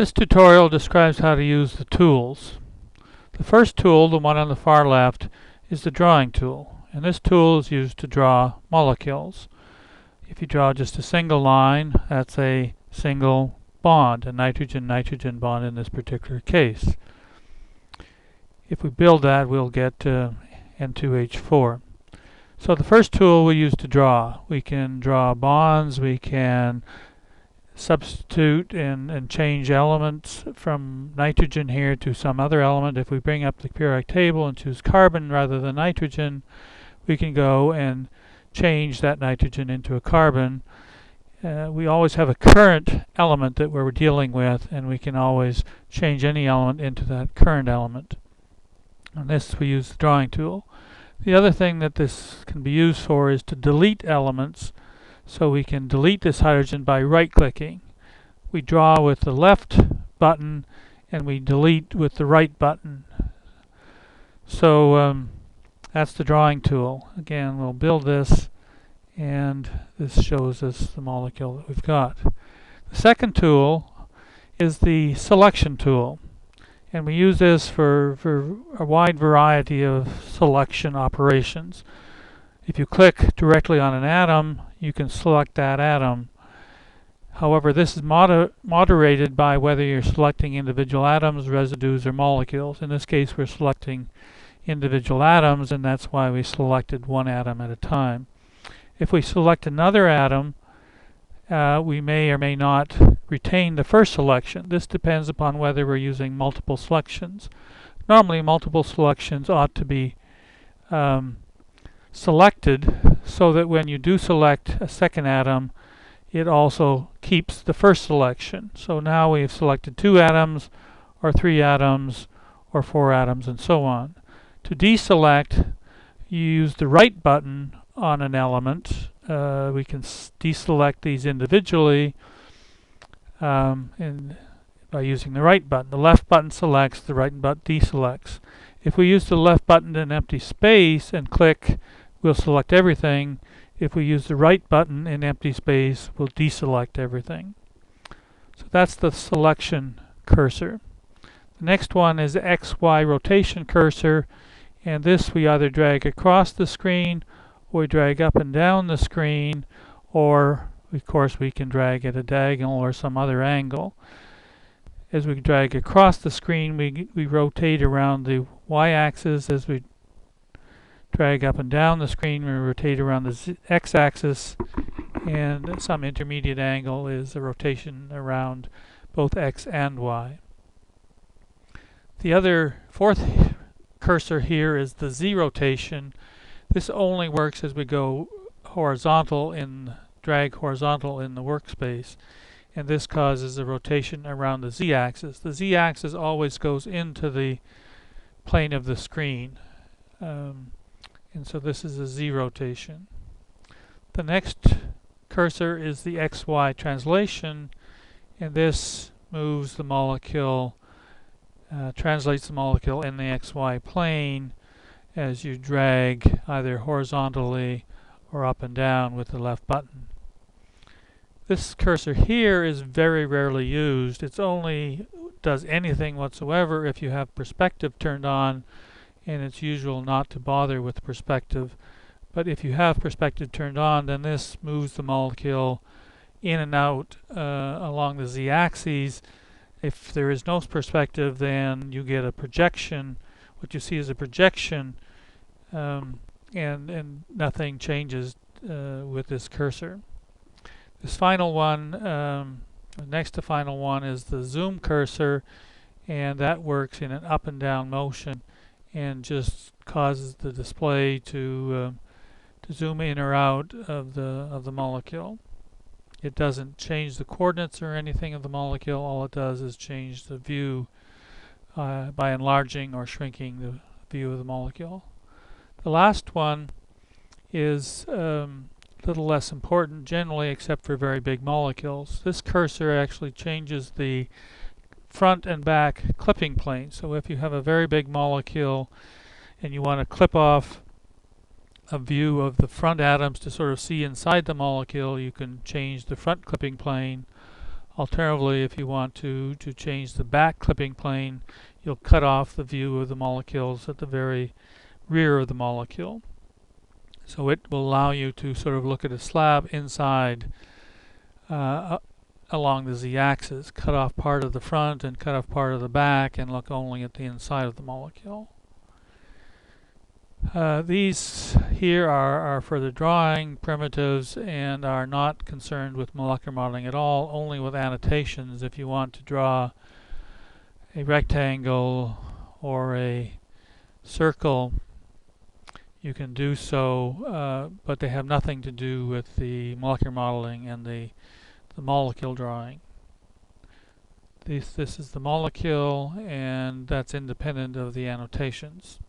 This tutorial describes how to use the tools. The first tool, the one on the far left, is the drawing tool. And this tool is used to draw molecules. If you draw just a single line, that's a single bond, a nitrogen-nitrogen bond in this particular case. If we build that, we'll get N2H4. So the first tool we use to draw. We can draw bonds, we can substitute and change elements from nitrogen here to some other element. If we bring up the periodic table and choose carbon rather than nitrogen, we can go and change that nitrogen into a carbon. We always have a current element that we're dealing with, and we can always change any element into that current element. And this we use the drawing tool. The other thing that this can be used for is to delete elements. So we can delete this hydrogen by right-clicking. We draw with the left button and we delete with the right button. So that's the drawing tool. Again, we'll build this, and this shows us the molecule that we've got. The second tool is the selection tool, and we use this for a wide variety of selection operations. If you click directly on an atom, you can select that atom. However, this is moderated by whether you're selecting individual atoms, residues, or molecules. In this case, we're selecting individual atoms, and that's why we selected one atom at a time. If we select another atom, we may or may not retain the first selection. This depends upon whether we're using multiple selections. Normally, multiple selections ought to be selected so that when you do select a second atom, it also keeps the first selection. So now we've selected 2 atoms, or 3 atoms, or 4 atoms, and so on. To deselect, you use the right button on an element. We can deselect these individually and by using the right button. The left button selects, the right button deselects. If we use the left button in empty space and click, we'll select everything. If we use the right button in empty space, we'll deselect everything. So that's the selection cursor. The next one is the XY rotation cursor, and this we either drag across the screen, or we drag up and down the screen, or of course we can drag at a diagonal or some other angle. As we drag across the screen, we rotate around the y-axis. As we drag up and down the screen, we rotate around the x-axis, and some intermediate angle is the rotation around both x and y. The other fourth cursor here is the Z rotation. This only works as we go horizontal drag horizontal in the workspace, and this causes a rotation around the z-axis. The z-axis always goes into the plane of the screen, and so this is a Z rotation. The next cursor is the XY translation, and this moves the molecule, translates the molecule in the XY plane as you drag either horizontally or up and down with the left button. This cursor here is very rarely used. It only does anything whatsoever if you have perspective turned on, and it's usual not to bother with perspective. But if you have perspective turned on, then this moves the molecule in and out along the z-axis. If there is no perspective, then you get a projection. What you see is a projection, and nothing changes with this cursor. This final one, next to final one, is the zoom cursor, and that works in an up and down motion and just causes the display to zoom in or out of the molecule. It doesn't change the coordinates or anything of the molecule. All it does is change the view by enlarging or shrinking the view of the molecule. The last one is a little less important generally, except for very big molecules. This cursor actually changes the front and back clipping plane. So if you have a very big molecule and you want to clip off a view of the front atoms to sort of see inside the molecule, you can change the front clipping plane, Alternatively, if you want to change the back clipping plane, you'll cut off the view of the molecules at the very rear of the molecule. So it will allow you to sort of look at a slab inside along the z-axis, cut off part of the front and cut off part of the back and look only at the inside of the molecule. These here are for the drawing primitives and are not concerned with molecular modeling at all, only with annotations. If you want to draw a rectangle or a circle, you can do so, but they have nothing to do with the molecular modeling and the molecule drawing. This is the molecule, and that's independent of the annotations.